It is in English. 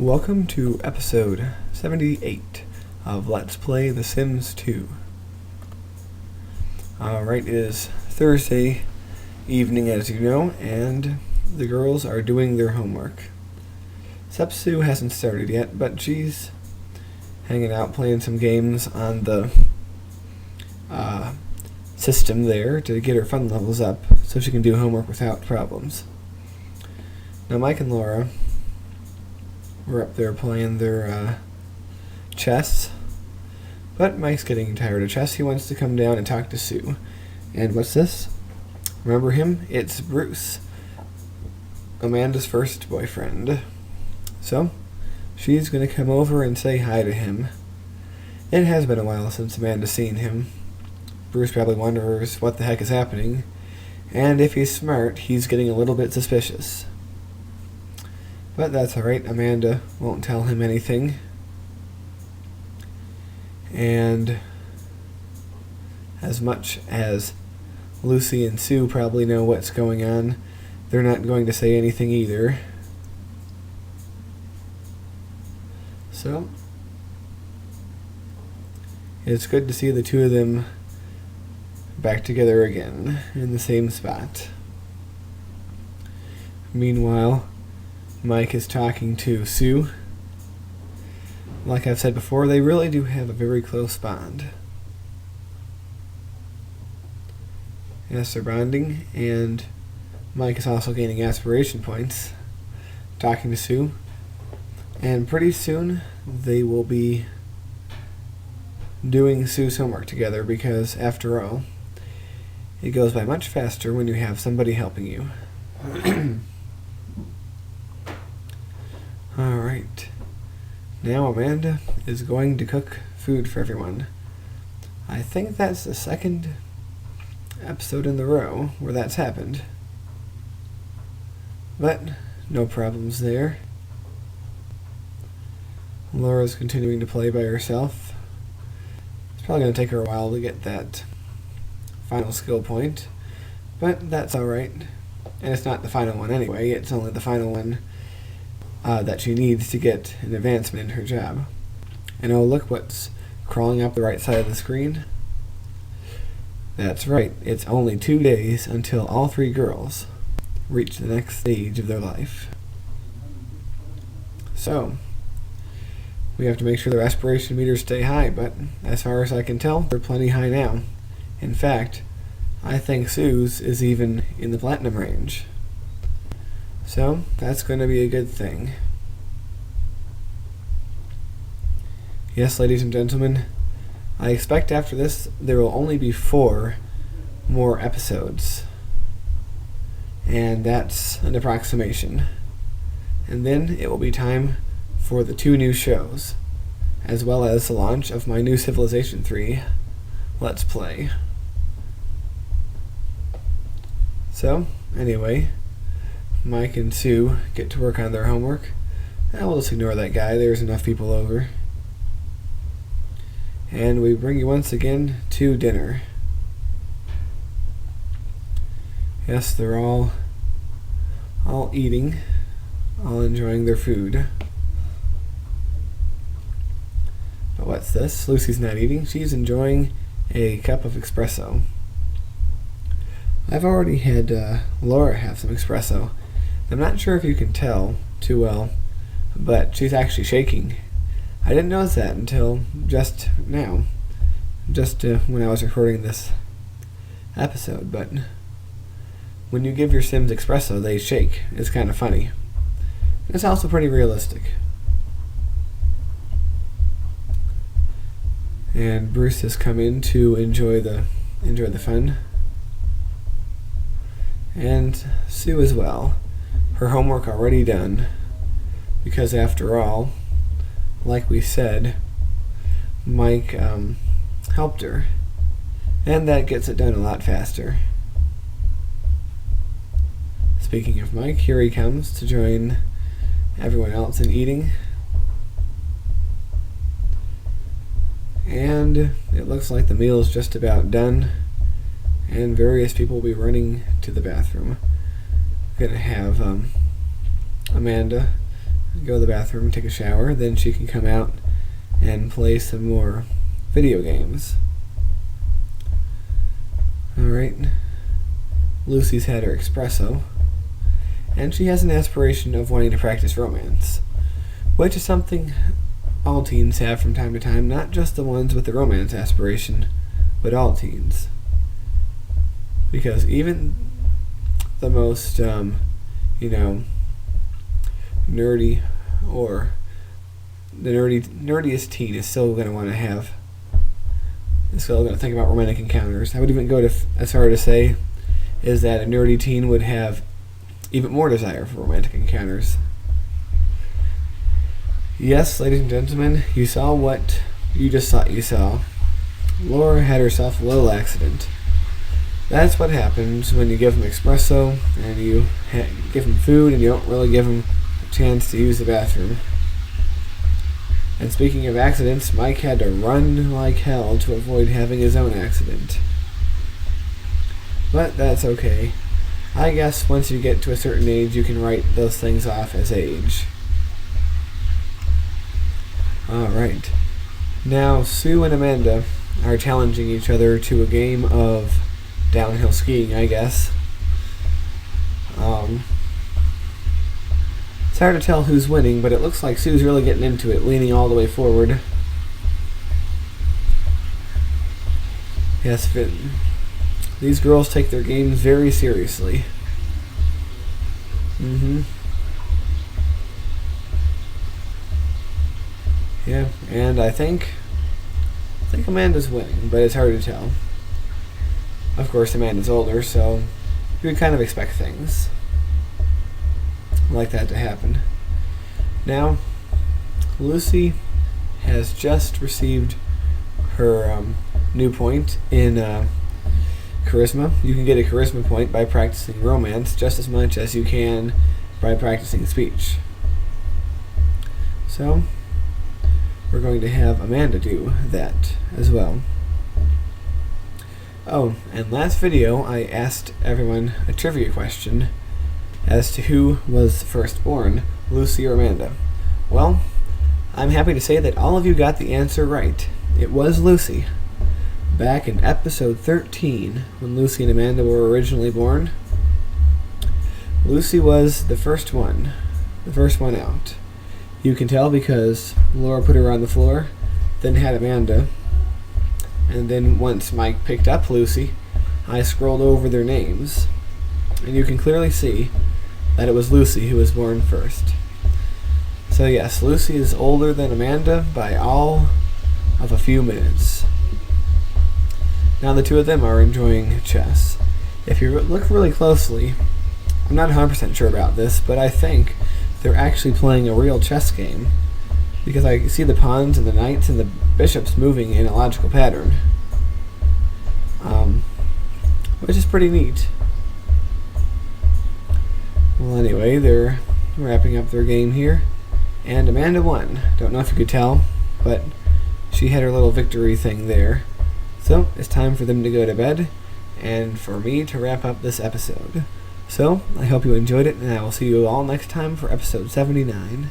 Welcome to episode 78 of Let's Play The Sims 2. Alright, it is Thursday evening as you know, and the girls are doing their homework. Except Sue hasn't started yet, but she's hanging out playing some games on the system there to get her fun levels up so she can do homework without problems. Now Mike and Laura were up there playing their chess, but Mike's getting tired of chess. He wants to come down and talk to Sue. And what's this? Remember him? It's Bruce, Amanda's first boyfriend. So she's going to come over and say hi to him. It has been a while since Amanda's seen him. Bruce probably wonders what the heck is happening, and if he's smart, he's getting a little bit suspicious. But that's alright, Amanda won't tell him anything. And as much as Lucy and Sue probably know what's going on, they're not going to say anything either. So it's good to see the two of them back together again in the same spot. Meanwhile, Mike is talking to Sue. Like I've said before, they really do have a very close bond. Yes, they're bonding, and Mike is also gaining aspiration points talking to Sue. And pretty soon, they will be doing Sue's homework together because, after all, it goes by much faster when you have somebody helping you. Alright, now Amanda is going to cook food for everyone. I think that's the second episode in the row where that's happened. But no problems there. Laura's continuing to play by herself. It's probably going to take her a while to get that final skill point, but that's alright. And it's not the final one anyway, it's only the final one that she needs to get an advancement in her job. And oh, look what's crawling up the right side of the screen. That's right, it's only 2 days until all three girls reach the next stage of their life. So, we have to make sure their aspiration meters stay high, but as far as I can tell, they're plenty high now. In fact, I think Sue's is even in the platinum range. So, that's going to be a good thing. Yes, ladies and gentlemen, I expect after this there will only be 4 more episodes. And that's an approximation. And then it will be time for the 2 new shows, as well as the launch of my new Civilization 3 Let's Play. So, anyway, Mike and Sue get to work on their homework. We'll just ignore that guy, there's enough people over. And we bring you once again to dinner. Yes, they're all eating, all enjoying their food. But what's this? Lucy's not eating, she's enjoying a cup of espresso. I've already had Laura have some espresso. I'm not sure if you can tell too well, but she's actually shaking. I didn't notice that until just now, when I was recording this episode, but when you give your Sims espresso, they shake. It's kind of funny. It's also pretty realistic. And Bruce has come in to enjoy the fun. And Sue as well. Her homework already done, because after all, like we said, Mike helped her, and that gets it done a lot faster. Speaking of Mike, here he comes to join everyone else in eating. And it looks like the meal is just about done, and various people will be running to the bathroom. We're going to have Amanda go to the bathroom, take a shower, then she can come out and play some more video games. Alright, Lucy's had her espresso, and she has an aspiration of wanting to practice romance, which is something all teens have from time to time, not just the ones with the romance aspiration, but all teens. Because even the most, nerdy or the nerdiest teen is still going to want to have, is still going to think about romantic encounters. I would even go as far to say is that a nerdy teen would have even more desire for romantic encounters. Yes, ladies and gentlemen, you saw what you just thought you saw. Laura had herself a little accident. That's what happens when you give them espresso and you give them food and you don't really give them a chance to use the bathroom. And speaking of accidents, Mike had to run like hell to avoid having his own accident. But that's okay. I guess once you get to a certain age, you can write those things off as age. Alright. Now, Sue and Amanda are challenging each other to a game of downhill skiing, I guess. It's hard to tell who's winning, but it looks like Sue's really getting into it, leaning all the way forward. Yes, these girls take their games very seriously. Yeah, and I think Amanda's winning, but it's hard to tell. Of course, Amanda's older, so you would kind of expect things like that to happen. Now, Lucy has just received her new point in charisma. You can get a charisma point by practicing romance just as much as you can by practicing speech. So, we're going to have Amanda do that as well. Oh, and last video I asked everyone a trivia question as to who was first born, Lucy or Amanda. Well, I'm happy to say that all of you got the answer right. It was Lucy. Back in episode 13, when Lucy and Amanda were originally born, Lucy was the first one out. You can tell because Laura put her on the floor, then had Amanda, and then once Mike picked up Lucy, I scrolled over their names, and you can clearly see that it was Lucy who was born first. So yes, Lucy is older than Amanda by all of a few minutes. Now the two of them are enjoying chess. If you look really closely, I'm not 100% sure about this, but I think they're actually playing a real chess game, because I see the pawns and the knights and the bishops moving in a logical pattern, which is pretty neat. Well, anyway, they're wrapping up their game here, and Amanda won. Don't know if you could tell, but she had her little victory thing there. So, it's time for them to go to bed, and for me to wrap up this episode. So, I hope you enjoyed it, and I will see you all next time for episode 79.